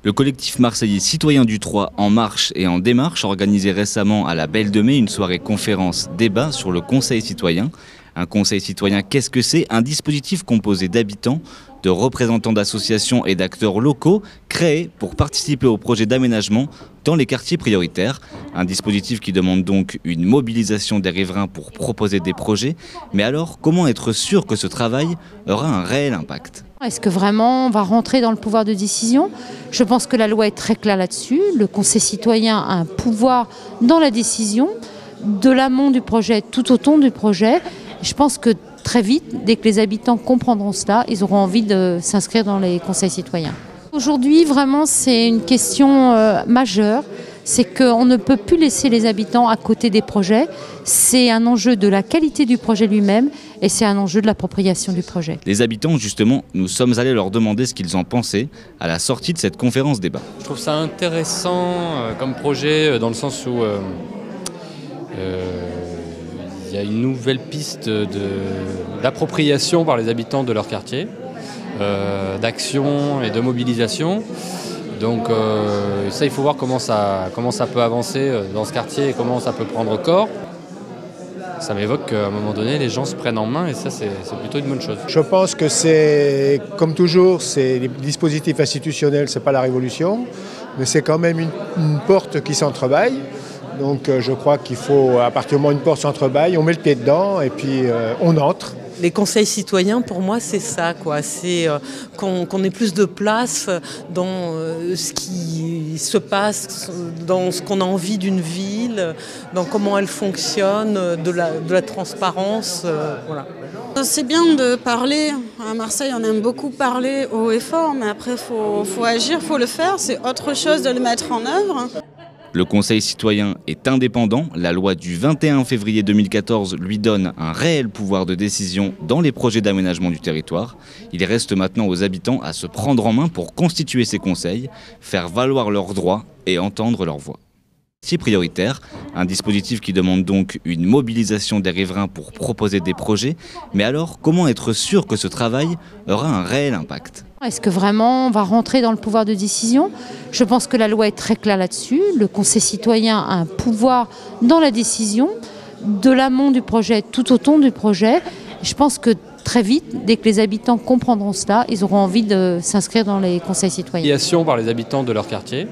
Le collectif marseillais Citoyens du Troie En Marche et En Démarche organisait récemment à la Belle de Mai une soirée conférence débat sur le Conseil citoyen. Un conseil citoyen, qu'est-ce que c'est? Un dispositif composé d'habitants, de représentants d'associations et d'acteurs locaux créés pour participer au projet d'aménagement dans les quartiers prioritaires. Un dispositif qui demande donc une mobilisation des riverains pour proposer des projets. Mais alors, comment être sûr que ce travail aura un réel impact? Est-ce que vraiment on va rentrer dans le pouvoir de décision? Je pense que la loi est très claire là-dessus. Le Conseil citoyen a un pouvoir dans la décision, de l'amont du projet tout au ton du projet. Je pense que très vite, dès que les habitants comprendront cela, ils auront envie de s'inscrire dans les conseils citoyens. Aujourd'hui, vraiment, c'est une question majeure. C'est qu'on ne peut plus laisser les habitants à côté des projets. C'est un enjeu de la qualité du projet lui-même et c'est un enjeu de l'appropriation du projet. Les habitants, justement, nous sommes allés leur demander ce qu'ils en pensaient à la sortie de cette conférence débat. Je trouve ça intéressant comme projet dans le sens où il y a une nouvelle piste d'appropriation par les habitants de leur quartier, d'action et de mobilisation. Donc ça, il faut voir comment ça peut avancer dans ce quartier et comment ça peut prendre corps. Ça m'évoque qu'à un moment donné, les gens se prennent en main et ça, c'est plutôt une bonne chose. Je pense que c'est, comme toujours, c'est les dispositifs institutionnels, c'est pas la révolution, mais c'est quand même une porte qui s'entrebâille. Donc je crois qu'il faut, à partir du moment où une porte s'entrebâille, on met le pied dedans et puis on entre. Les conseils citoyens, pour moi, c'est ça, quoi. C'est qu'on ait plus de place dans ce qui se passe, dans ce qu'on a envie d'une ville, dans comment elle fonctionne, de la transparence. Voilà. C'est bien de parler. À Marseille, on aime beaucoup parler haut et fort, mais après, faut agir, faut le faire. C'est autre chose de le mettre en œuvre. Le Conseil citoyen est indépendant. La loi du 21 février 2014 lui donne un réel pouvoir de décision dans les projets d'aménagement du territoire. Il reste maintenant aux habitants à se prendre en main pour constituer ces conseils, faire valoir leurs droits et entendre leur voix. C'est prioritaire, un dispositif qui demande donc une mobilisation des riverains pour proposer des projets. Mais alors, comment être sûr que ce travail aura un réel impact? Est-ce que vraiment on va rentrer dans le pouvoir de décision? Je pense que la loi est très claire là-dessus. Le Conseil citoyen a un pouvoir dans la décision, de l'amont du projet tout au ton du projet. Je pense que très vite, dès que les habitants comprendront cela, ils auront envie de s'inscrire dans les conseils citoyens. Mobilisation par les habitants de leur quartier,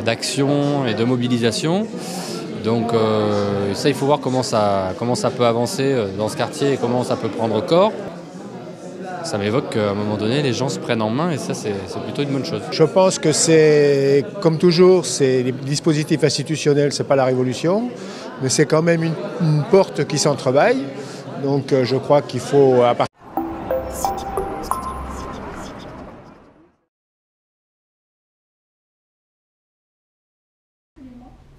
d'action et de mobilisation. Donc ça, il faut voir comment ça peut avancer dans ce quartier et comment ça peut prendre corps. Ça m'évoque qu'à un moment donné, les gens se prennent en main et ça, c'est plutôt une bonne chose. Je pense que c'est, comme toujours, c'est les dispositifs institutionnels, c'est pas la révolution, mais c'est quand même une porte qui s'entrebâille. Donc je crois qu'il faut, à partir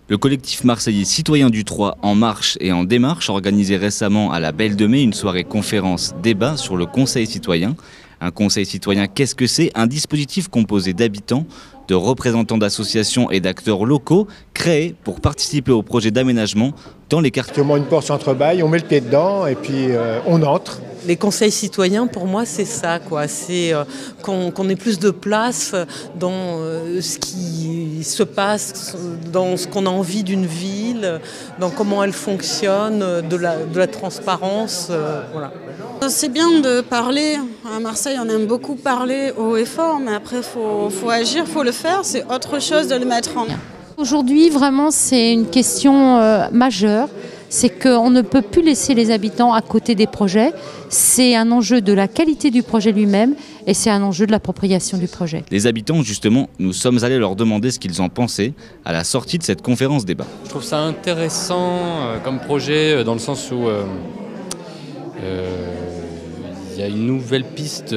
Le collectif marseillais Citoyens du Troie En Marche et En Démarche organisait récemment à la Belle de Mai une soirée conférence débat sur le Conseil citoyen. Un conseil citoyen, qu'est-ce que c'est? Un dispositif composé d'habitants, de représentants d'associations et d'acteurs locaux créés pour participer au projet d'aménagement dans les quartiers. au moment où une porte s'entrebâille, on met le pied dedans et puis on entre. Les conseils citoyens, pour moi, c'est ça, quoi. C'est qu'on ait plus de place dans ce qui se passe, dans ce qu'on a envie d'une ville, dans comment elle fonctionne, de la transparence. Voilà. C'est bien de parler. À Marseille, on aime beaucoup parler haut et fort, mais après, faut agir, faut le faire. C'est autre chose de le mettre en œuvre. Aujourd'hui, vraiment, c'est une question majeure. C'est qu'on ne peut plus laisser les habitants à côté des projets. C'est un enjeu de la qualité du projet lui-même et c'est un enjeu de l'appropriation du projet. Les habitants, justement, nous sommes allés leur demander ce qu'ils en pensaient à la sortie de cette conférence débat. Je trouve ça intéressant comme projet dans le sens où il y a une nouvelle piste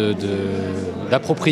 d'appropriation.